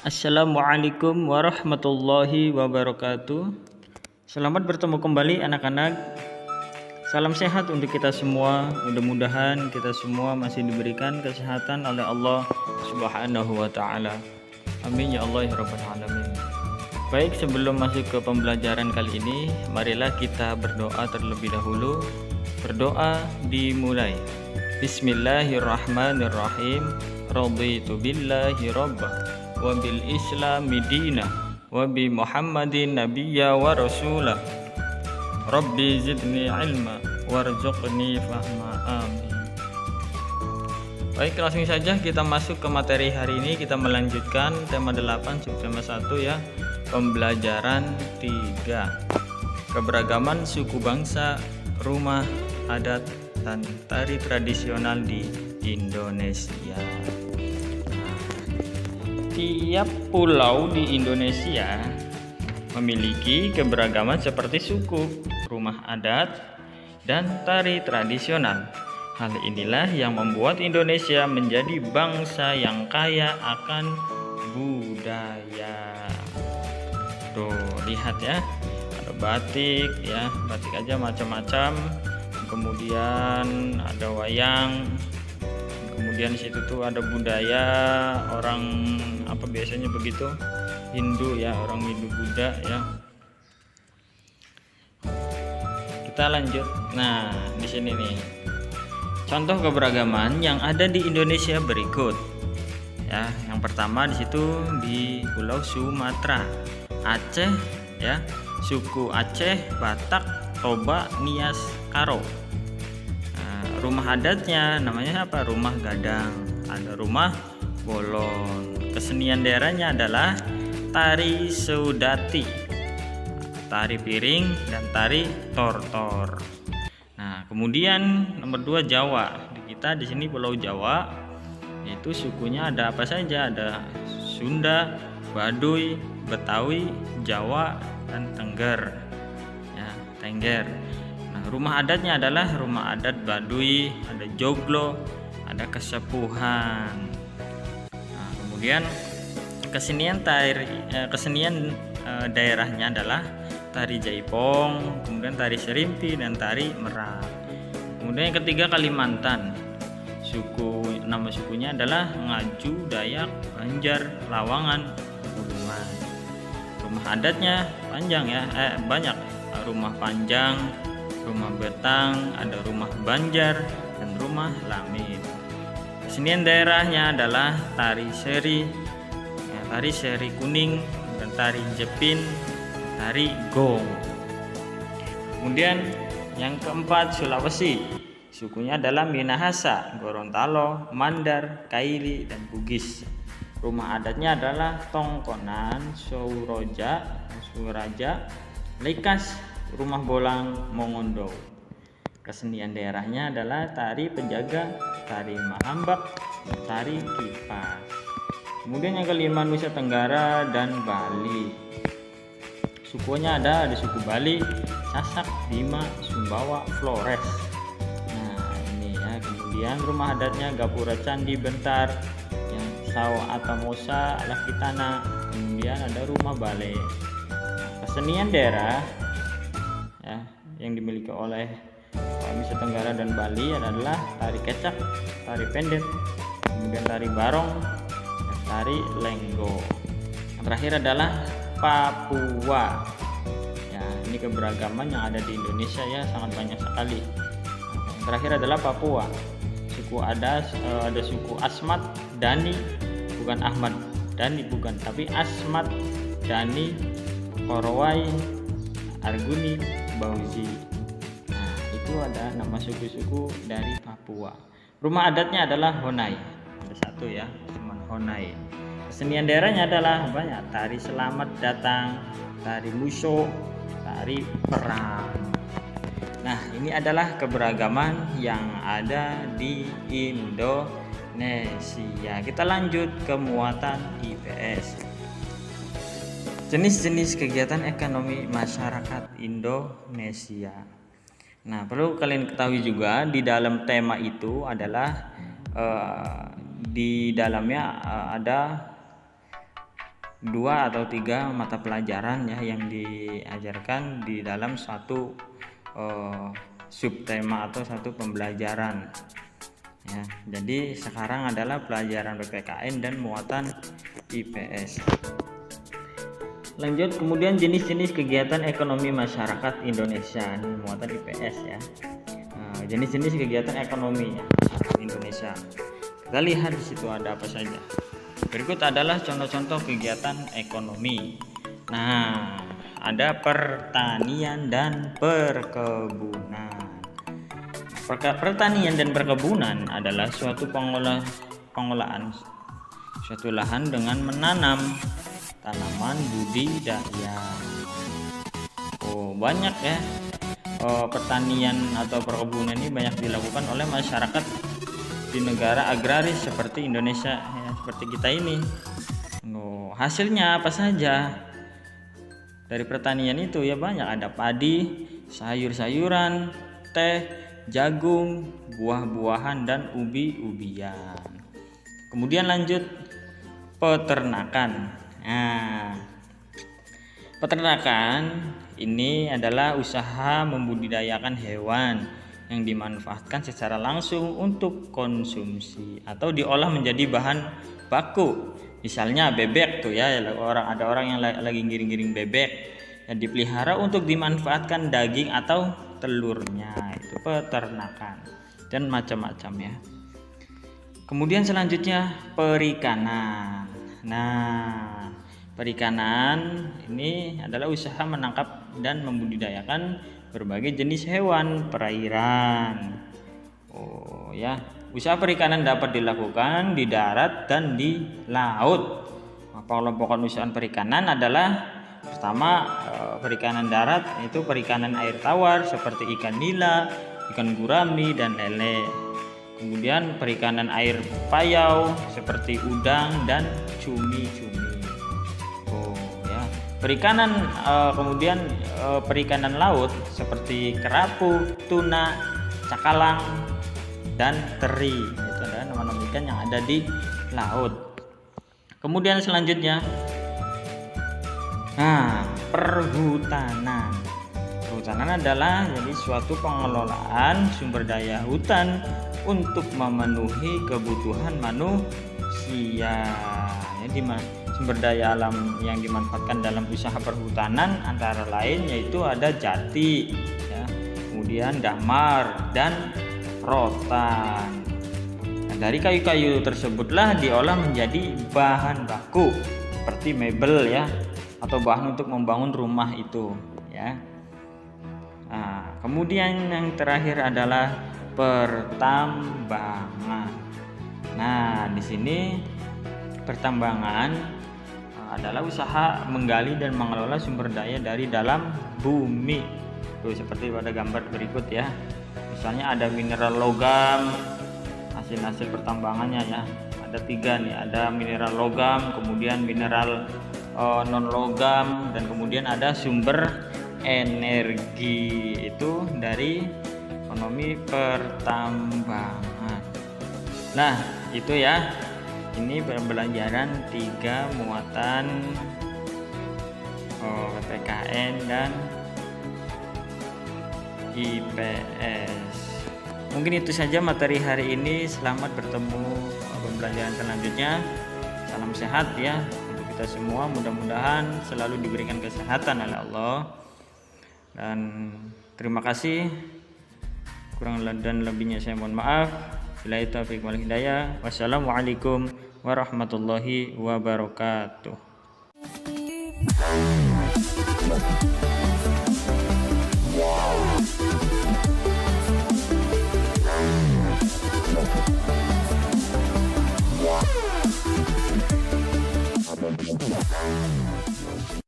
Assalamualaikum warahmatullahi wabarakatuh. Selamat bertemu kembali anak-anak. Salam sehat untuk kita semua. Mudah-mudahan kita semua masih diberikan kesehatan oleh Allah Subhanahu wa taala. Amin ya Allah ya rabbal alamin. Baik, sebelum masuk ke pembelajaran kali ini, marilah kita berdoa terlebih dahulu. Berdoa dimulai. Bismillahirrahmanirrahim. Raditu billahi rabba wa bil islami dina wa bi muhammadin nabiyya wa rasulah. Rabbi zidni ilma warzuqni fahma, amin. Baik, langsung saja kita masuk ke materi hari ini. Kita melanjutkan tema 8 subtema 1 ya. Pembelajaran 3. Keberagaman suku bangsa, rumah adat dan tari tradisional di Indonesia. Tiap pulau di Indonesia memiliki keberagaman seperti suku, rumah adat, dan tari tradisional. Hal inilah yang membuat Indonesia menjadi bangsa yang kaya akan budaya. Tuh, lihat ya, ada batik ya, batik aja macam-macam. Kemudian ada wayang. Kemudian di situ tuh ada budaya orang apa biasanya begitu, Hindu ya, orang Hindu Buddha ya. Kita lanjut. Nah, di sini nih contoh keberagaman yang ada di Indonesia berikut. Ya, yang pertama di situ di Pulau Sumatera, Aceh ya, suku Aceh, Batak, Toba, Nias, Karo. Rumah adatnya namanya apa? Rumah gadang. Ada rumah bolon. Kesenian daerahnya adalah tari Sudati, tari piring, dan tari tortor. Nah, kemudian nomor 2 Jawa. Kita di sini Pulau Jawa, yaitu sukunya ada apa saja? Ada Sunda, Baduy, Betawi, Jawa, dan Tengger. Ya, Tengger. Rumah adatnya adalah rumah adat Baduy, ada joglo, ada kesepuhan. Nah, kemudian kesenian daerahnya adalah tari jaipong, kemudian tari serimpi, dan tari merak. Kemudian yang ketiga Kalimantan. Nama sukunya adalah Ngaju, Dayak, Banjar, Lawangan, Pegunungan. Rumah adatnya panjang ya, banyak. Rumah Panjang, rumah Betang, ada rumah Banjar, dan rumah Lamit. Kesenian daerahnya adalah tari seri, ya, tari seri kuning, dan tari jepin, tari gong. Kemudian yang keempat Sulawesi, sukunya adalah Minahasa, Gorontalo, Mandar, Kaili, dan Bugis. Rumah adatnya adalah Tongkonan, Suraja, Likas, rumah bolang, Mongondo. Kesenian daerahnya adalah tari penjaga, tari mahambak, tari kipas. Kemudian yang kelima Nusa Tenggara dan Bali. Sukunya ada suku Bali, Sasak, Bima, Sumbawa, Flores. Nah, ini ya. Kemudian rumah adatnya Gapura Candi Bentar, yang Sawa Atamosa, Lakitana. Kemudian ada rumah Bale. Kesenian daerah ya, yang dimiliki oleh Nusa Tenggara dan Bali adalah tari kecak, tari pendet, kemudian tari barong, dan tari lenggo. Yang terakhir adalah Papua. Ya, ini keberagaman yang ada di Indonesia ya, sangat banyak sekali. Yang terakhir adalah Papua. Ada suku Asmat Dani, bukan Ahmad Dhani, bukan, tapi Asmat Dani, Korowai, Arguni, Bauzi. Nah, itu ada nama suku-suku dari Papua. Rumah adatnya adalah Honai. Ada satu ya, cuma Honai. Kesenian daerahnya adalah banyak. Tari Selamat Datang, tari Muso, tari Perang. Nah, ini adalah keberagaman yang ada di Indonesia. Kita lanjut ke muatan IPS. Jenis-jenis kegiatan ekonomi masyarakat Indonesia. Nah, perlu kalian ketahui juga di dalam tema itu adalah di dalamnya ada 2 atau 3 mata pelajaran ya yang diajarkan di dalam suatu subtema atau satu pembelajaran ya. Jadi sekarang adalah pelajaran PPKN dan muatan IPS. Lanjut, kemudian jenis-jenis kegiatan ekonomi masyarakat Indonesia, ini muatan IPS ya. Jenis-jenis kegiatan ekonomi ya, Indonesia. Kita lihat di situ ada apa saja. Berikut adalah contoh-contoh kegiatan ekonomi. Nah, ada pertanian dan perkebunan. Pertanian dan perkebunan adalah suatu pengolahan suatu lahan dengan menanam tanaman budidaya. Banyak ya. Pertanian atau perkebunan ini banyak dilakukan oleh masyarakat di negara agraris seperti Indonesia ya, seperti kita ini. Hasilnya apa saja dari pertanian itu ya banyak, ada padi, sayur-sayuran, teh, jagung, buah-buahan dan ubi-ubian. Kemudian lanjut peternakan. Nah, peternakan ini adalah usaha membudidayakan hewan yang dimanfaatkan secara langsung untuk konsumsi atau diolah menjadi bahan baku. Misalnya bebek tuh ya, ada orang yang lagi giring-giring bebek yang dipelihara untuk dimanfaatkan daging atau telurnya, itu peternakan dan macam-macam ya. Kemudian selanjutnya perikanan. Nah, perikanan ini adalah usaha menangkap dan membudidayakan berbagai jenis hewan perairan. Ya, usaha perikanan dapat dilakukan di darat dan di laut. Kelompok usaha perikanan adalah pertama, perikanan darat itu perikanan air tawar seperti ikan nila, ikan gurami dan lele. Kemudian perikanan air payau seperti udang dan cumi-cumi. Perikanan kemudian perikanan laut seperti kerapu, tuna, cakalang dan teri. Itu adalah nama-nama ikan yang ada di laut. Kemudian selanjutnya, perhutanan. Perhutanan adalah jadi suatu pengelolaan sumber daya hutan untuk memenuhi kebutuhan manusia. Jadi sumber daya alam yang dimanfaatkan dalam usaha perhutanan antara lain yaitu ada jati ya, kemudian damar dan rotan. Nah, dari kayu-kayu tersebutlah diolah menjadi bahan baku seperti mebel ya, atau bahan untuk membangun rumah itu ya. Nah, kemudian yang terakhir adalah pertambangan. Nah, di sini pertambangan adalah usaha menggali dan mengelola sumber daya dari dalam bumi. Tuh, seperti pada gambar berikut ya. Misalnya ada mineral logam, hasil pertambangannya ya. Ada 3 nih, ada mineral logam, kemudian mineral non logam, dan kemudian ada sumber energi itu dari ekonomi pertambangan. Nah, itu ya. Ini pembelajaran 3 muatan PPKN dan IPS. Mungkin itu saja materi hari ini. Selamat bertemu pembelajaran selanjutnya. Salam sehat ya untuk kita semua. Mudah-mudahan selalu diberikan kesehatan oleh Allah. Dan terima kasih. Kurang dan lebihnya saya mohon maaf. Billahi taufiq wal hidayah. Wassalamualaikum warahmatullahi wabarakatuh.